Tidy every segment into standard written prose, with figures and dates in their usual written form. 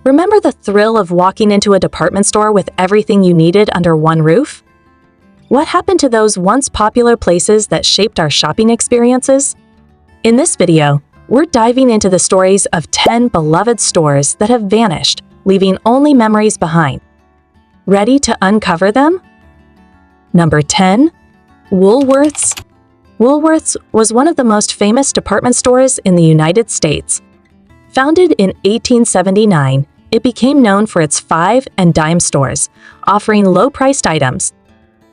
Remember the thrill of walking into a department store with everything you needed under one roof? What happened to those once popular places that shaped our shopping experiences? In this video, we're diving into the stories of 10 beloved stores that have vanished, leaving only memories behind. Ready to uncover them? Number 10. Woolworths. Woolworths was one of the most famous department stores in the United States. Founded in 1879, it became known for its 5 and dime stores, offering low-priced items.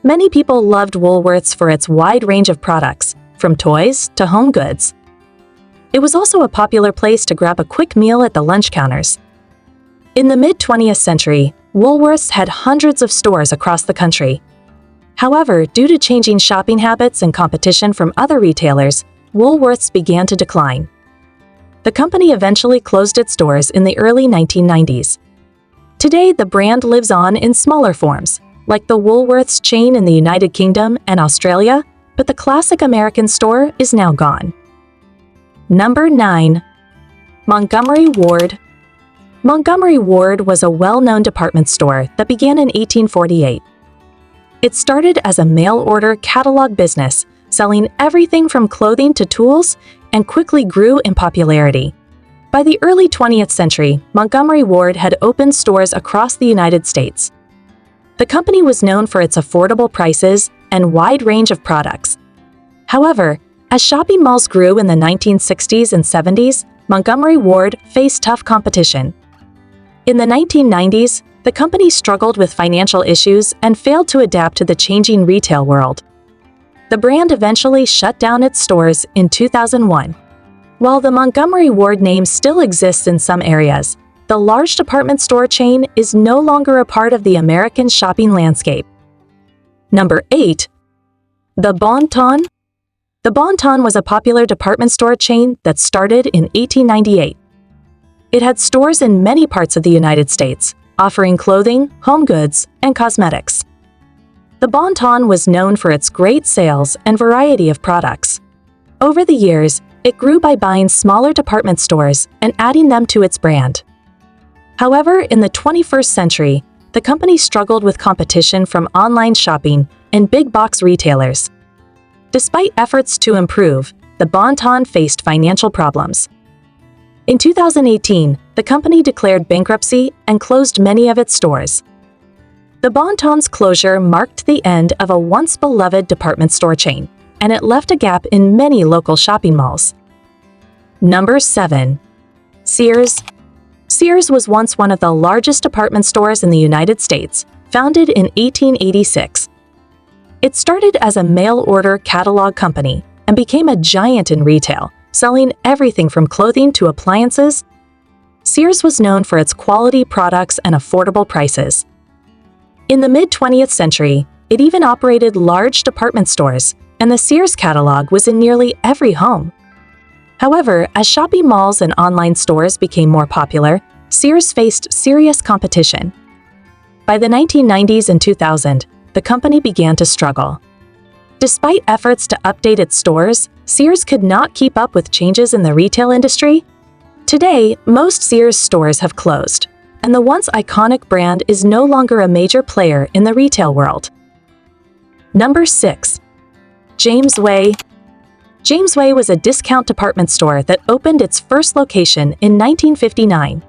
Many people loved Woolworths for its wide range of products, from toys to home goods. It was also a popular place to grab a quick meal at the lunch counters. In the mid-20th century, Woolworths had hundreds of stores across the country. However, due to changing shopping habits and competition from other retailers, Woolworths began to decline. The company eventually closed its doors in the early 1990s. Today, the brand lives on in smaller forms, like the Woolworths chain in the United Kingdom and Australia, but the classic American store is now gone. Number 9. Montgomery Ward. Montgomery Ward was a well-known department store that began in 1848. It started as a mail-order catalog business, selling everything from clothing to tools, and quickly grew in popularity. By the early 20th century, Montgomery Ward had opened stores across the United States. The company was known for its affordable prices and wide range of products. However, as shopping malls grew in the 1960s and 70s, Montgomery Ward faced tough competition. In the 1990s, the company struggled with financial issues and failed to adapt to the changing retail world. The brand eventually shut down its stores in 2001. While the Montgomery Ward name still exists in some areas, the large department store chain is no longer a part of the American shopping landscape. Number 8. The Bontton. The Bontton was a popular department store chain that started in 1898. It had stores in many parts of the United States, offering clothing, home goods, and cosmetics. The Bontton was known for its great sales and variety of products. Over the years, it grew by buying smaller department stores and adding them to its brand. However, in the 21st century, the company struggled with competition from online shopping and big box retailers. Despite efforts to improve, the Bontton faced financial problems. In 2018, the company declared bankruptcy and closed many of its stores. The Bontton's closure marked the end of a once beloved department store chain, and it left a gap in many local shopping malls. Number 7. Sears. Sears was once one of the largest department stores in the United States, founded in 1886. It started as a mail-order catalog company and became a giant in retail, selling everything from clothing to appliances. Sears was known for its quality products and affordable prices. In the mid-20th century, it even operated large department stores, and the Sears catalog was in nearly every home. However, as shopping malls and online stores became more popular, Sears faced serious competition. By the 1990s and 2000, the company began to struggle. Despite efforts to update its stores, Sears could not keep up with changes in the retail industry. Today, most Sears stores have closed, and the once iconic brand is no longer a major player in the retail world. Number 6. Jamesway. Jamesway was a discount department store that opened its first location in 1959.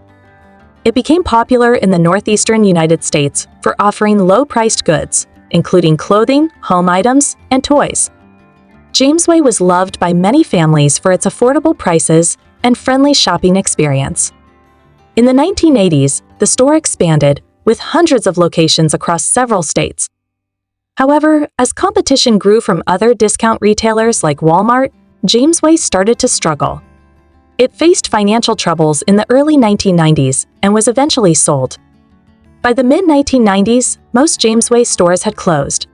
It became popular in the northeastern United States for offering low-priced goods, including clothing, home items, and toys. Jamesway was loved by many families for its affordable prices and friendly shopping experience. In the 1980s, the store expanded, with hundreds of locations across several states. However, as competition grew from other discount retailers like Walmart, Jamesway started to struggle. It faced financial troubles in the early 1990s and was eventually sold. By the mid-1990s, most Jamesway stores had closed.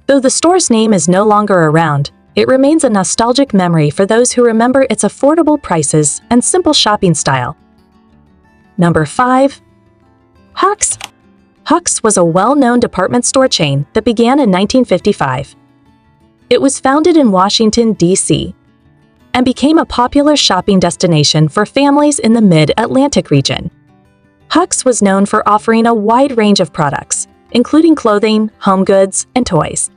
Though the store's name is no longer around, it remains a nostalgic memory for those who remember its affordable prices and simple shopping style. Number 5. Huck's. Huck's was a well-known department store chain that began in 1955. It was founded in Washington, D.C., and became a popular shopping destination for families in the Mid-Atlantic region. Huck's was known for offering a wide range of products, including clothing, home goods, and toys.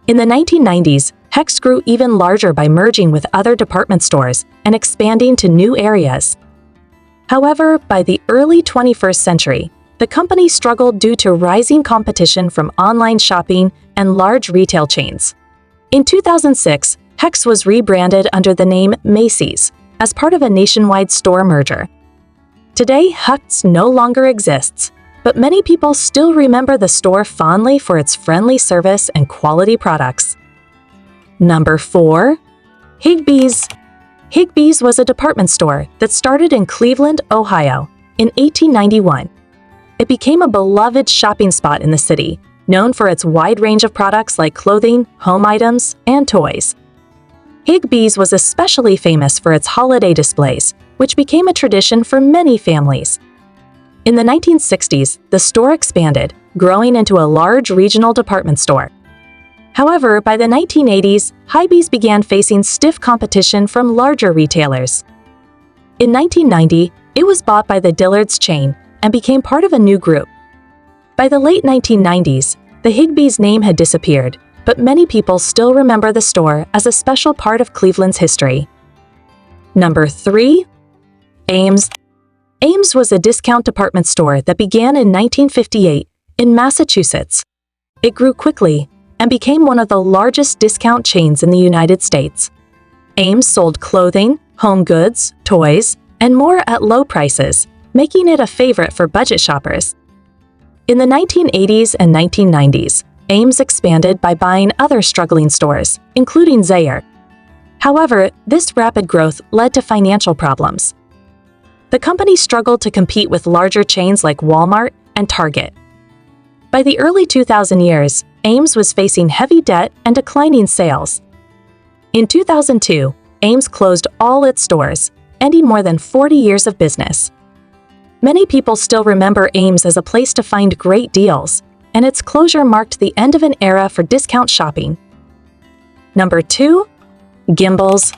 In the 1990s, Huck's grew even larger by merging with other department stores and expanding to new areas. However, by the early 21st century, the company struggled due to rising competition from online shopping and large retail chains. In 2006, Huck's was rebranded under the name Macys as part of a nationwide store merger. Today, Huck's no longer exists, but many people still remember the store fondly for its friendly service and quality products. Number 4. Higgbies. Higgbies was a department store that started in Cleveland, Ohio, in 1891. It became a beloved shopping spot in the city, known for its wide range of products like clothing, home items, and toys. Higgbies was especially famous for its holiday displays, which became a tradition for many families. In the 1960s, the store expanded, growing into a large regional department store. However, by the 1980s, Higgbies began facing stiff competition from larger retailers. In 1990, it was bought by the Dillard's chain and became part of a new group. By the late 1990s, the Higgbies name had disappeared, but many people still remember the store as a special part of Cleveland's history. Number 3. Ames. Ames was a discount department store that began in 1958 in Massachusetts. It grew quickly and became one of the largest discount chains in the United States. Ames sold clothing, home goods, toys, and more at low prices, making it a favorite for budget shoppers. In the 1980s and 1990s, Ames expanded by buying other struggling stores, including Zire. However, this rapid growth led to financial problems. The company struggled to compete with larger chains like Walmart and Target. By the early 2000 years, Ames was facing heavy debt and declining sales. In 2002, Ames closed all its stores, ending more than 40 years of business. Many people still remember Ames as a place to find great deals, and its closure marked the end of an era for discount shopping. Number 2. Gimbals.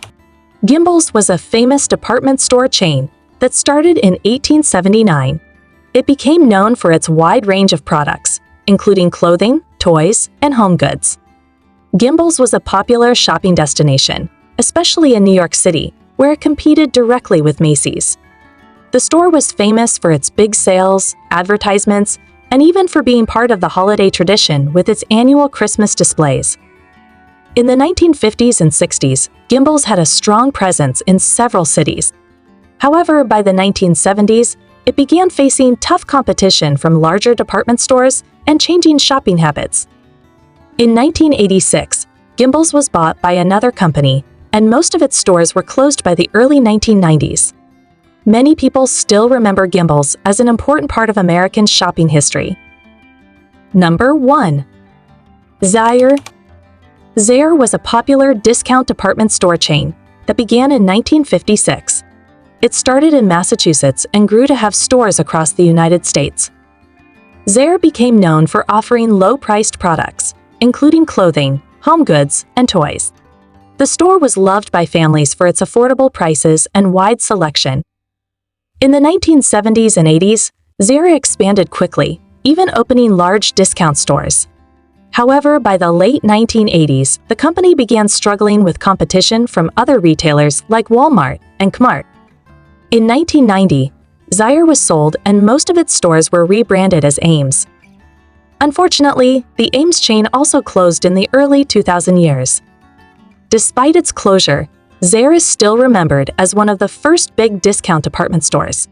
Gimbals was a famous department store chain that started in 1879. It became known for its wide range of products, including clothing, toys, and home goods. Gimbals was a popular shopping destination, especially in New York City, where it competed directly with Macys. The store was famous for its big sales, advertisements, and even for being part of the holiday tradition with its annual Christmas displays. In the 1950s and 60s, Gimbals had a strong presence in several cities. However, by the 1970s, it began facing tough competition from larger department stores and changing shopping habits. In 1986, Gimbals was bought by another company, and most of its stores were closed by the early 1990s. Many people still remember Gimbals as an important part of American shopping history. Number 1. Zire. Zire was a popular discount department store chain that began in 1956. It started in Massachusetts and grew to have stores across the United States. Zire became known for offering low-priced products, including clothing, home goods, and toys. The store was loved by families for its affordable prices and wide selection. In the 1970s and 80s, Zire expanded quickly, even opening large discount stores. However, by the late 1980s, the company began struggling with competition from other retailers like Walmart and Kmart. In 1990, Zire was sold and most of its stores were rebranded as Ames. Unfortunately, the Ames chain also closed in the early 2000 years. Despite its closure, Zire is still remembered as one of the first big discount department stores.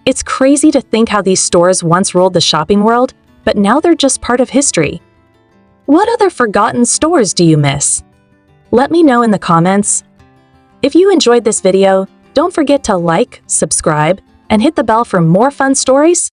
It's crazy to think how these stores once ruled the shopping world, but now they're just part of history. What other forgotten stores do you miss? Let me know in the comments. If you enjoyed this video, don't forget to like, subscribe, and hit the bell for more fun stories.